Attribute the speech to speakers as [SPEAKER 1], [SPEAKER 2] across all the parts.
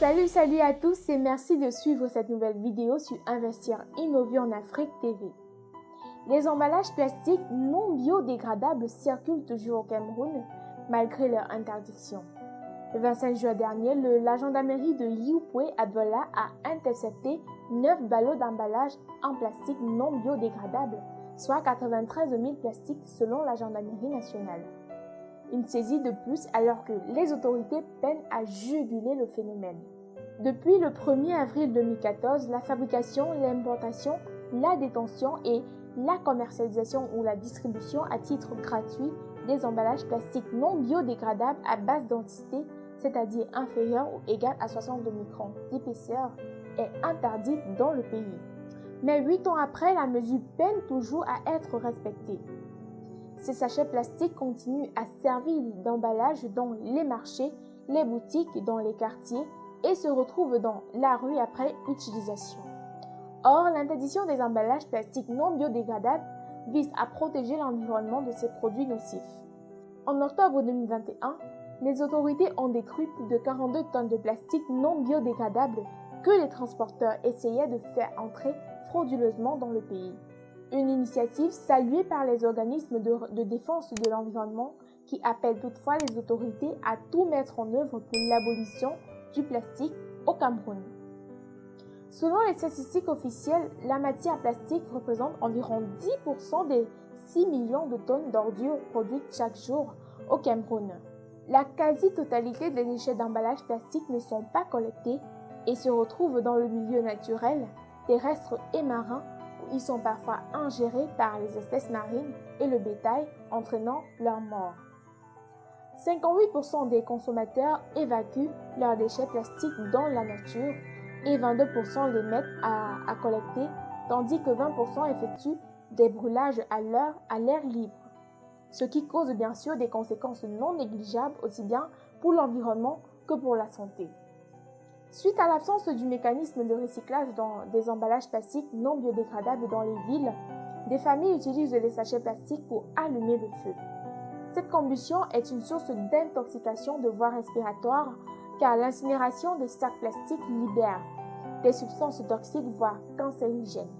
[SPEAKER 1] Salut à tous et merci de suivre cette nouvelle vidéo sur Investir Innover en Afrique TV. Les emballages plastiques non biodégradables circulent toujours au Cameroun malgré leur interdiction. Le 25 juin dernier, la gendarmerie de Youpoué à Douala a intercepté 9 ballots d'emballage en plastique non biodégradable, soit 93 000 plastiques selon la gendarmerie nationale. Une saisie de plus alors que les autorités peinent à juguler le phénomène. Depuis le 1er avril 2014, la fabrication, l'importation, la détention et la commercialisation ou la distribution à titre gratuit des emballages plastiques non biodégradables à basse densité, c'est-à-dire inférieure ou égale à 62 microns d'épaisseur, est interdite dans le pays. Mais 8 ans après, la mesure peine toujours à être respectée. Ces sachets plastiques continuent à servir d'emballage dans les marchés, les boutiques, dans les quartiers et se retrouvent dans la rue après utilisation. Or, l'interdiction des emballages plastiques non biodégradables vise à protéger l'environnement de ces produits nocifs. En octobre 2021, les autorités ont détruit plus de 42 tonnes de plastique non biodégradable que les transporteurs essayaient de faire entrer frauduleusement dans le pays. Une initiative saluée par les organismes de défense de l'environnement qui appellent toutefois les autorités à tout mettre en œuvre pour l'abolition du plastique au Cameroun. Selon les statistiques officielles, la matière plastique représente environ 10% des 6 millions de tonnes d'ordures produites chaque jour au Cameroun. La quasi-totalité des déchets d'emballage plastique ne sont pas collectés et se retrouvent dans le milieu naturel, terrestre et marin, où ils sont parfois ingérés par les espèces marines et le bétail, entraînant leur mort. 58% des consommateurs évacuent leurs déchets plastiques dans la nature et 22% les mettent à collecter, tandis que 20% effectuent des brûlages à l'air libre, ce qui cause bien sûr des conséquences non négligeables aussi bien pour l'environnement que pour la santé. Suite à l'absence du mécanisme de recyclage des emballages plastiques non biodégradables dans les villes, des familles utilisent les sachets plastiques pour allumer le feu. Cette combustion est une source d'intoxication de voies respiratoires car l'incinération des sacs plastiques libère des substances toxiques voire cancérigènes.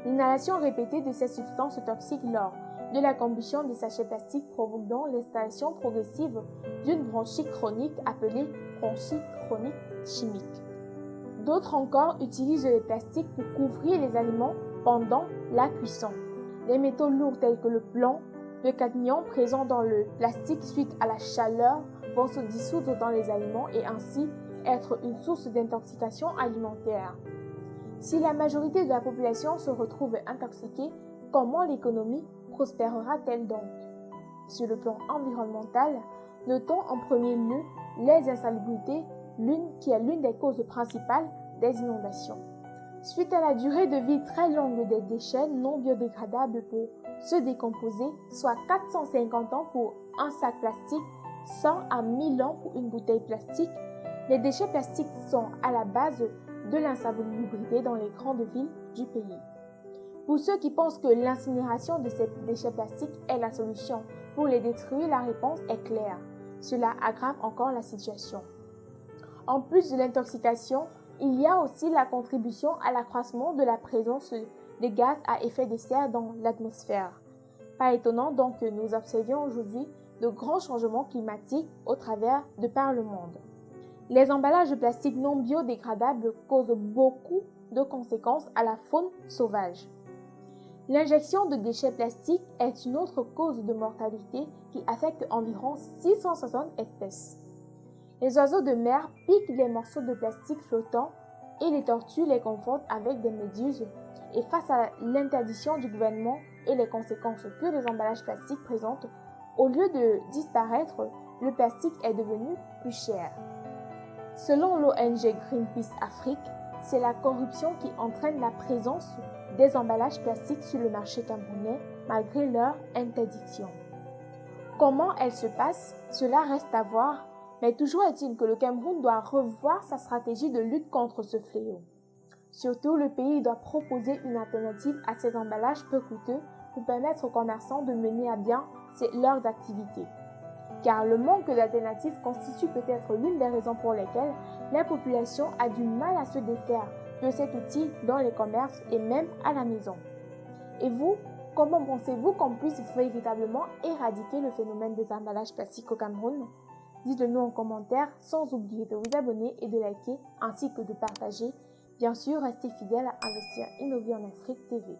[SPEAKER 1] L'inhalation répétée de ces substances toxiques lors de la combustion des sachets plastiques provoque donc l'installation progressive d'une bronchite chronique appelée bronchite chronique chimique. D'autres encore utilisent les plastiques pour couvrir les aliments pendant la cuisson. Les métaux lourds tels que le plomb, le cadmium présent dans le plastique suite à la chaleur vont se dissoudre dans les aliments et ainsi être une source d'intoxication alimentaire. Si la majorité de la population se retrouve intoxiquée, comment l'économie prospérera-t-elle donc? Sur le plan environnemental, notons en premier lieu les insalubrités, qui est l'une des causes principales des inondations. Suite à la durée de vie très longue des déchets non biodégradables pour se décomposer, soit 450 ans pour un sac plastique, 100 à 1000 ans pour une bouteille plastique, les déchets plastiques sont à la base de l'insalubrité dans les grandes villes du pays. Pour ceux qui pensent que l'incinération de ces déchets plastiques est la solution pour les détruire, la réponse est claire. Cela aggrave encore la situation. En plus de l'intoxication, il y a aussi la contribution à l'accroissement de la présence des gaz à effet de serre dans l'atmosphère. Pas étonnant donc que nous observions aujourd'hui de grands changements climatiques au travers de par le monde. Les emballages de plastique non biodégradables causent beaucoup de conséquences à la faune sauvage. L'injection de déchets plastiques est une autre cause de mortalité qui affecte environ 660 espèces. Les oiseaux de mer piquent les morceaux de plastique flottants et les tortues les confondent avec des méduses. Et face à l'interdiction du gouvernement et les conséquences que les emballages plastiques présentent, au lieu de disparaître, le plastique est devenu plus cher. Selon l'ONG Greenpeace Afrique, c'est la corruption qui entraîne la présence des emballages plastiques sur le marché camerounais malgré leur interdiction. Comment elle se passe, cela reste à voir, mais toujours est-il que le Cameroun doit revoir sa stratégie de lutte contre ce fléau. Surtout, le pays doit proposer une alternative à ces emballages peu coûteux pour permettre aux commerçants de mener à bien leurs activités. car le manque d'alternatives constitue peut-être l'une des raisons pour lesquelles la population a du mal à se défaire de cet outil dans les commerces et même à la maison. Et vous, comment pensez-vous qu'on puisse véritablement éradiquer le phénomène des emballages plastiques au Cameroun? Dites-le nous en commentaire, sans oublier de vous abonner et de liker, ainsi que de partager. Bien sûr, restez fidèles à Investir Innover en Afrique TV.